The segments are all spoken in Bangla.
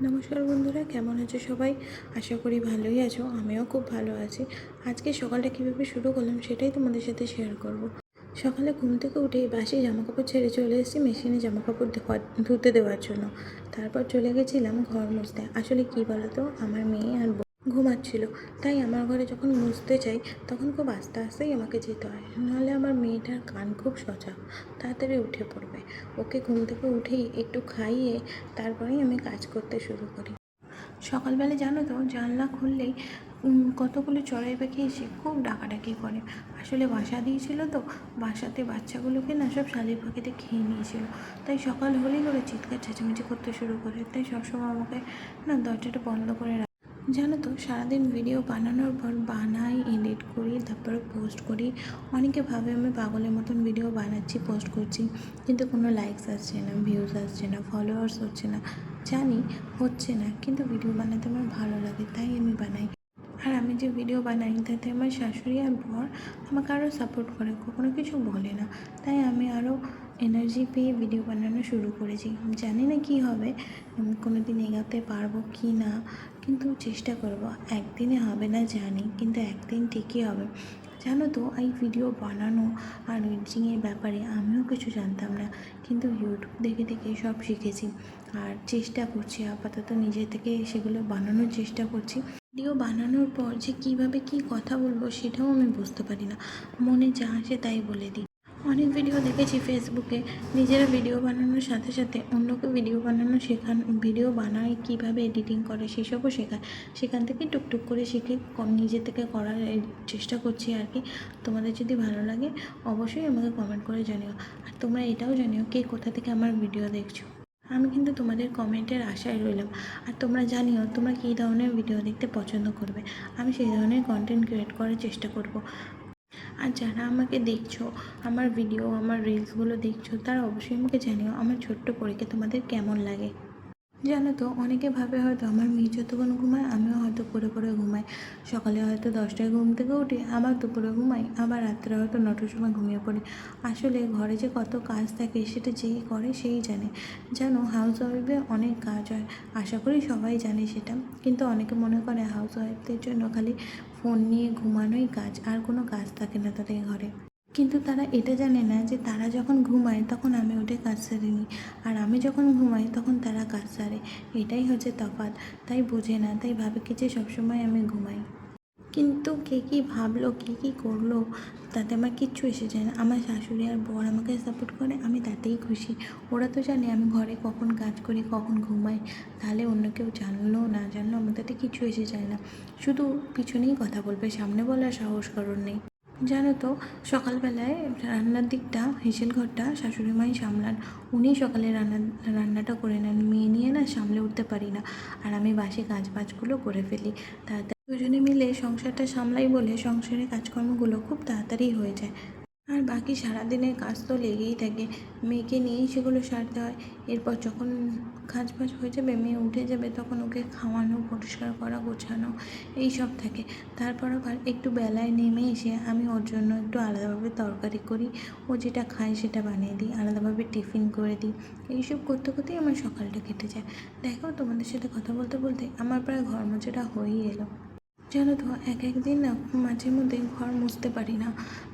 নমস্কার বন্ধুরা, কেমন আছো সবাই? আশা করি ভালোই আছো। আমিও খুব ভালো আছি। আজকে সকালটা কীভাবে শুরু করলাম সেটাই তোমাদের সাথে শেয়ার করব। সকালে ঘুম থেকে উঠেই বাসি জামাকাপড় ছেড়ে চলে এসেছি মেশিনে জামাকাপড় ধুতে দেওয়ার জন্য। তারপর চলে গেছিলাম ঘর মুছতে। আসলে কী বলো তো, আমার মেয়ে আর ঘুমাচ্ছিল, তাই আমার ঘরে যখন মুছতে যাই তখন খুব আস্তে আস্তেই আমাকে যেতে হয়, নাহলে আমার মেয়েটার কান খুব সজাগ, তাড়াতাড়ি উঠে পড়বে। ওকে ঘুম থেকে উঠেই একটু খাইয়ে তারপরেই আমি কাজ করতে শুরু করি। সকালবেলা জানো তো, জানলা খুললেই কতগুলো চড়াই পাখি এসে খুব ডাকাডাকি করে। আসলে বাসা দিয়েছিল তো, বাসাতে বাচ্চাগুলোকে না সব শালিক পাখিতে খেয়ে নিয়েছিল, তাই সকাল হলেই ওরা চিৎকার চেঁচামেচি করতে শুরু করে। তাই সবসময় আমাকে না দরজাটা বন্ধ করে রাখে। জানো তো, সারাদিন ভিডিও বানানোর পর বানাই, এডিট করি, তারপরে পোস্ট করি। অনেকে ভাবে আমি পাগলের মতন ভিডিও বানাচ্ছি, পোস্ট করছি, কিন্তু কোনো লাইকস আসছে না, ভিউজ আসছে না, ফলোয়ার্স হচ্ছে না। জানি হচ্ছে না, কিন্তু ভিডিও বানাতে আমার ভালো লাগে, তাই আমি বানাই। আর আমি যে ভিডিও বানাই তাতে আমার শাশুড়ি আর বর আমাকে আরও সাপোর্ট করে, কখনো কিছু বলে না। তাই আমি আরও এনার্জি পেয়ে ভিডিও বানানো শুরু করেছি। জানি না কী হবে, কোনো দিন এগোতে পারবো কি না, কিন্তু চেষ্টা করব। একদিনে হবে না জানি, কিন্তু একদিন ঠিকই হবে। জানো তো, এই ভিডিও বানানো আর এডিটিংয়ের ব্যাপারে আমিও কিছু জানতাম না, কিন্তু ইউটিউব দেখে দেখে সব শিখেছি আর চেষ্টা করছি। আপাতত নিজে থেকে সেগুলো বানানোর চেষ্টা করছি। ভিডিও বানানোর পর যে কীভাবে কী কথা বলবো সেটাও আমি বুঝতে পারি না, মনে যা আসে তাই বলে দিই। অনেক ভিডিও দেখেছি ফেসবুকে, নিজেরা ভিডিও বানানোর সাথে সাথে অন্যকে ভিডিও বানানো ভিডিও বানায় কীভাবে এডিটিং করে সেসবও শেখায়। সেখান থেকে টুকটুক করে শিখে নিজে থেকে করার চেষ্টা করছি আর কি। তোমাদের যদি ভালো লাগে অবশ্যই আমাকে কমেন্ট করে জানিও। আর তোমরা এটাও জানিও কে কোথা থেকে আমার ভিডিও দেখছো। আমি কিন্তু তোমাদের কমেন্টের আশায় রইলাম। আর তোমরা জানিও তোমরা কী ধরনের ভিডিও দেখতে পছন্দ করবে, আমি সেই ধরনের কন্টেন্ট ক্রিয়েট করার চেষ্টা করব। আর যারা আমাকে দেখছো, আমার ভিডিও, আমার রিলসগুলো দেখছো, তারা অবশ্যই আমাকে জানিও আমার ছোট্ট পরীকে তোমাদের কেমন লাগে। জানো তো, অনেকে ভাবে হয়তো আমার মেয়ে যতক্ষণ ঘুমায় আমিও হয়তো পড়ে পড়ে ঘুমাই। সকালে হয়তো 10টায় ঘুম থেকে উঠি, আবার দুপুরে ঘুমাই, আবার রাত্রে হয়তো 9টার সময় ঘুমিয়ে পড়ি। আসলে ঘরে যে কত কাজ থাকে সেটা যেই করে সেই জানে। জানো, হাউস ওয়াইফে অনেক কাজ হয়, আশা করি সবাই জানে সেটা। কিন্তু অনেকে মনে করে হাউস ওয়াইফদের জন্য খালি ফোন নিয়ে ঘুমানোই কাজ, আর কোনো কাজ থাকে না তাদের ঘরে। কিন্তু তারা এটা জানে না যে তারা যখন ঘুমায় তখন আমি উঠে কাজ সেরে নিই, আর আমি যখন ঘুমাই তখন তারা কাজ সারে। এটাই হচ্ছে তফাৎ। তাই বোঝে না, তাই ভাবে কি যে সবসময় আমি ঘুমাই। কিন্তু কে কী ভাবলো, কে কী করলো, তাতে আমার কিচ্ছু এসে যায় না। আমার শাশুড়ি আর বর আমাকে সাপোর্ট করে, আমি তাতেই খুশি। ওরা তো জানে আমি ঘরে কখন কাজ করি, কখন ঘুমাই। তাহলে অন্য কেউ জানলো না জানলো, আমার তাতে কিছু এসে যায় না। শুধু পিছনেই কথা বলবে, সামনে বলার সাহস কারণ নেই। জানো তো, সকালবেলায় রান্নার দিকটা, হেসেল ঘরটা শাশুড়ি মাই সামলান। উনি সকালে রান্নাটা করে নেন, মেয়ে নিয়ে না সামলে উঠতে পারি না। আর আমি বাসি কাজবাজগুলো করে ফেলি তাড়াতাড়ি। দুজনে মিলে সংসারটা সামলাই বলে সংসারের কাজকর্মগুলো খুব তাড়াতাড়ি হয়ে যায়। আর বাকি সারাদিনের কাজ তো লেগেই থাকে, মেয়েকে নিয়েই সেগুলো সারতে হয়। এরপর যখন কাজ বাজ হয়ে যাবে, মেয়ে উঠে যাবে, তখন ওকে খাওয়ানো, পরিষ্কার করা, গোছানো এই সব থাকে। তারপর আবার একটু বেলায় নেমে এসে আমি ওর জন্য একটু আলাদাভাবে তরকারি করি, ও যেটা খায় সেটা বানিয়ে দিই, আলাদাভাবে টিফিন করে দিই। এইসব করতে করতেই আমার সকালটা কেটে যায়। দেখো, তোমাদের সাথে কথা বলতে বলতে আমার প্রায় ঘর মোছাটা হয়েই এলো। জানো তো, এক দিন না মাঝে মধ্যে ঘর মুছতে পারি না।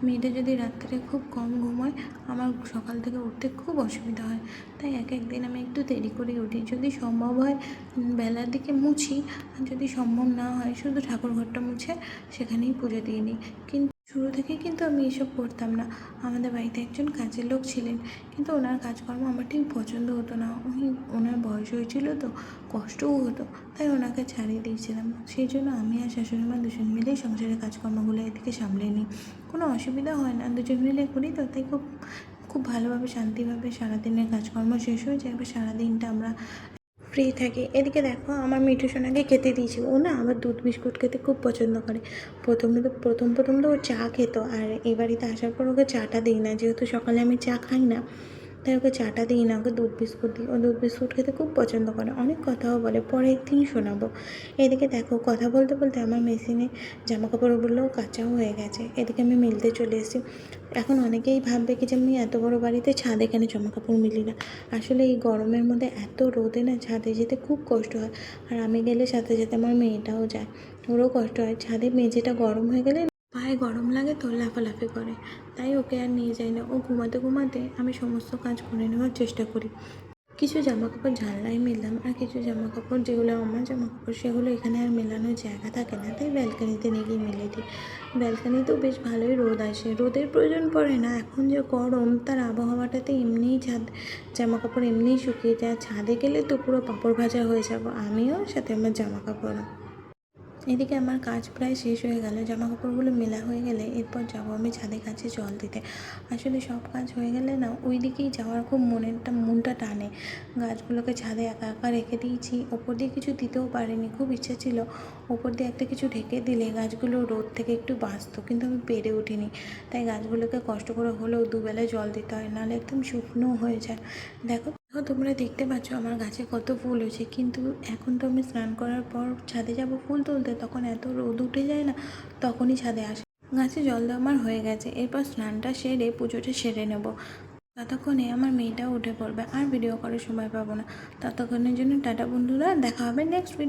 মেয়েটা যদি রাত্রে খুব কম ঘুমোয়, আমার সকাল থেকে উঠতে খুব অসুবিধা হয়। তাই এক দিন আমি একটু দেরি করে উঠি। যদি সম্ভব হয় বেলার দিকে মুছি, আর যদি সম্ভব না হয় শুধু ঠাকুর ঘরটা মুছে সেখানেই পুজো দিয়ে নিই। কিন্তু শুরু থেকেই কিন্তু আমি এসব করতাম না। আমাদের বাড়িতে একজন কাজের লোক ছিলেন, কিন্তু ওনার কাজকর্ম আমার ঠিক পছন্দ হতো না। ওনার বয়স হয়েছিল তো, কষ্টও হতো, তাই ওনাকে ছাড়িয়ে দিয়েছিলাম। সেই জন্য আমি আর শাশুড়ি মা দুজন মিলেই সংসারের কাজকর্মগুলো এদিকে সামলে নিই। কোনো অসুবিধা হয় না, দুজন মিলে করি তো, তাই খুব খুব ভালোভাবে শান্তিভাবে সারাদিনের কাজকর্ম শেষ হয়ে যায়। এবার সারাদিনটা আমরা ফ্রি থাকি। এদিকে দেখো, আমার মিঠু সোনাকে খেতে দিয়েছি। ও না আবার দুধ বিস্কুট খেতে খুব পছন্দ করে। প্রথম তো ও চা খেত, আর এই বাড়িতে আসার পর ওকে চাটা দিই না, যেহেতু সকালে আমি চা খাই না। তাই ওকে চাটা দিই না, ওকে দুধ বিস্কুট দিই। ও দুধ বিস্কুট খেতে খুব পছন্দ করে, অনেক কথাও বলে, পরে একদিন শোনাবো। এদিকে দেখো কথা বলতে বলতে আমার মেশিনে জামা কাপড়গুলোও কাচাও হয়ে গেছে। এদিকে আমি মিলতে চলে এসেছি। এখন অনেকেই ভাববে কি যে আমি এত বড় বাড়িতে ছাদে কেন জামা কাপড় মিলি না। আসলে এই গরমের মধ্যে এত রোদে না ছাদে যেতে খুব কষ্ট হয়। আর আমি গেলে সাথে সাথে আমার মেয়েটাও যায়, ওরও কষ্ট হয়। ছাদে মেঝেটা গরম হয়ে গেলে পায়ে গরম লাগে তো লাফালাফি করে, তাই ওকে আর নিয়ে যাই না। ও ঘুমাতে ঘুমাতে আমি সমস্ত কাজ করে নেওয়ার চেষ্টা করি। কিছু জামা কাপড় জানলায় মেললাম, আর কিছু জামা কাপড় যেগুলো আমার জামা কাপড় সেগুলো এখানে আর মেলানোর জায়গা থাকে না, তাই ব্যালকানিতে নিয়ে গিয়ে মেলে দিই। ব্যালকানিতেও বেশ ভালোই রোদ আসে, রোদের প্রয়োজন পড়ে না। এখন যে গরম, তার আবহাওয়াটাতে এমনিই জামা কাপড় এমনিই শুকিয়ে যায়। ছাদে গেলে তো পুরো পাঁপড় ভাজা হয়ে যাব, আমিও সাথে আমার জামা কাপড়ও। এদিকে আমার কাজ প্রায় শেষ হয়ে গেল, জামা কাপড়গুলো মেলা হয়ে গেলে এরপর যাবো আমি ছাদের কাছে জল দিতে। আসলে সব কাজ হয়ে গেলে না ওই দিকেই যাওয়ার খুব মনটা টানে। গাছগুলোকে ছাদে একা একা রেখে দিয়েছি, ওপর দিয়ে কিছু দিতেও পারিনি। খুব ইচ্ছে ছিল ওপর দিয়ে একটা কিছু ঢেকে দিলে গাছগুলো রোদ থেকে একটু বাঁচত, কিন্তু আমি পেরে উঠিনি। তাই গাছগুলোকে কষ্ট করে হলেও দুবেলা জল দিতে হয়, নাহলে একদম শুকনো হয়ে যায়। দেখো তোমরা দেখতে পাচ্ছ আমার গাছে কত ফুল হয়েছে, কিন্তু এখন তো আমি স্নান করার পর ছাদে যাব ফুল তুলতে, তখন এত রোদ উঠে যায় না, তখনই ছাদে আসে। গাছে জল দেওয়া আমার হয়ে গেছে, এরপর স্নানটা সেরে পুজোটা সেরে নেব। ততক্ষণে আমার মেয়েটাও উঠে পড়বে, আর ভিডিও করার সময় পাবো না। ততক্ষণের জন্য টাটা বন্ধুরা, দেখা হবে নেক্সট ভিডিও।